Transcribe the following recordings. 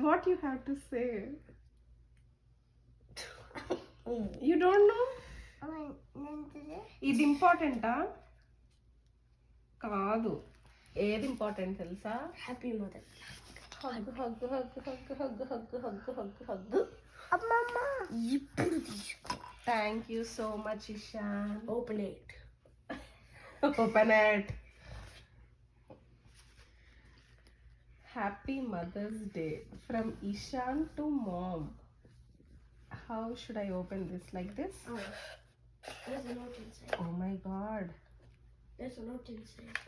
What you have to say? You don't know? ఇది ఇంపార్టెంటా? కాదు. ఏది ఇంపార్టెంట్ తెలుసా? Happy mother. Hug hug hug hug hug hug hug hug hug. అమ్మమ్మ ఇప్పుడు తీసుకో. Thank you so much Ishan. Open it. Open it. Happy Mother's Day from Ishan to Mom. How should I open this? Like this? Oh, there's a note inside. Oh my god. There's a note inside.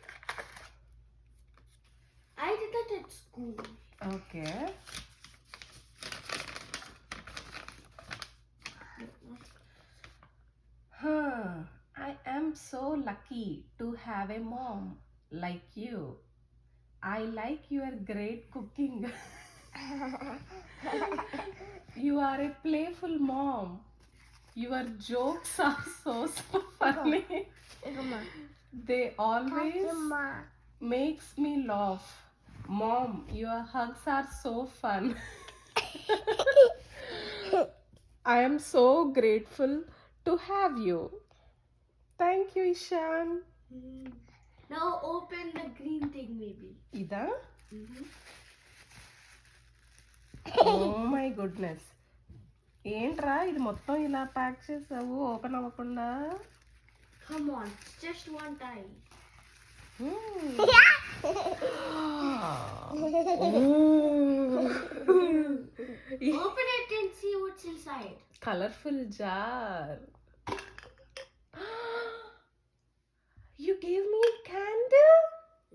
I did that at school. Okay. Huh. I am so lucky to have a mom like you. I like your great cooking. You are a playful mom. Your jokes are so funny. They always makes me laugh. Mom, your hugs are so fun. I am so grateful to have you. Thank you, Ishan. Now open the green thing, maybe. Ida? Oh my goodness. ఏంట్రా ఇది మొత్తం ఇలా pack చేసావు open అవ్వకుండా? Come on, it's just one time. Open it and see what's inside. Colorful jar. You gave me a candle?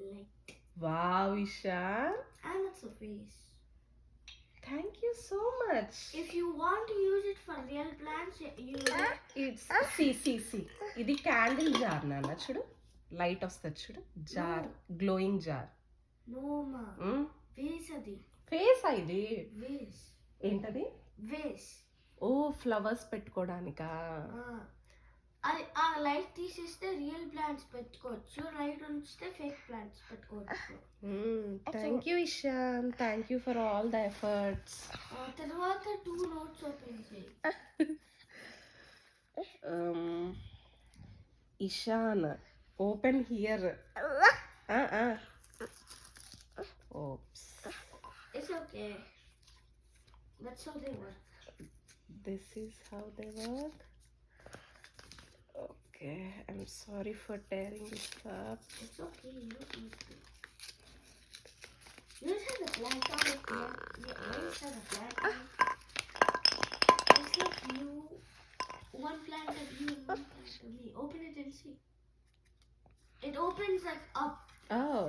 Light. Wow, Ishan. And it's a face. Thank you so much. If you want to use it for real plants, you It's see. ఇది candle jar నాన్న చూడు. Light వస్తుంది చూడు. Jar glowing jar. No ma. Vase adi. Vase ఇది. Vase. ఏంటది? Vase. ఓ flowers పెట్టుకోవడానికా? ఆ లైట్ తీసేస్తే రియల్ ప్లాంట్స్ పెట్టుకోవచ్చు, లైట్ ఉంచితే ఫేక్ ప్లాంట్స్ పెట్టుకోవచ్చు. Thank you Ishan. Thank you for all the efforts. తర్వాత 2 notes ఓపెన్ చేయి. Ishan open here. Oops. It's okay. That's how they work. This is how they work. Okay, I'm sorry for tearing this up. It's okay. You don't need to. You just have the blank on it. You just have the blank on it. It's like you. One plant of you and one plant of me. Open it and see. It opens like up. Oh.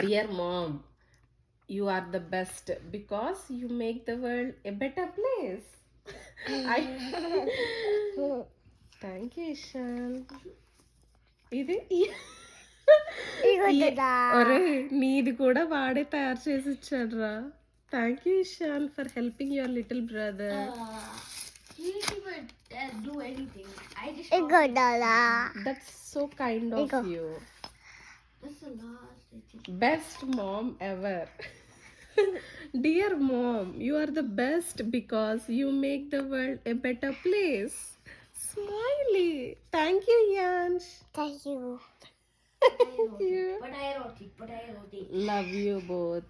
Dear mom, you are the best because you make the world a better place. Thank you, Ishan. ఇది అరే నీది కూడా వాడే తయారు చేసి ఇచ్చాడు రా. Thank you Ishan for helping your little brother. He didn't even do anything. I just. That's so kind of you. That's the last. Best mom ever. Dear mom, you are the best because you make the world a better place. Smiley. Thank you, Yansh. Thank you. Thank you. But I wrote it. Love you both.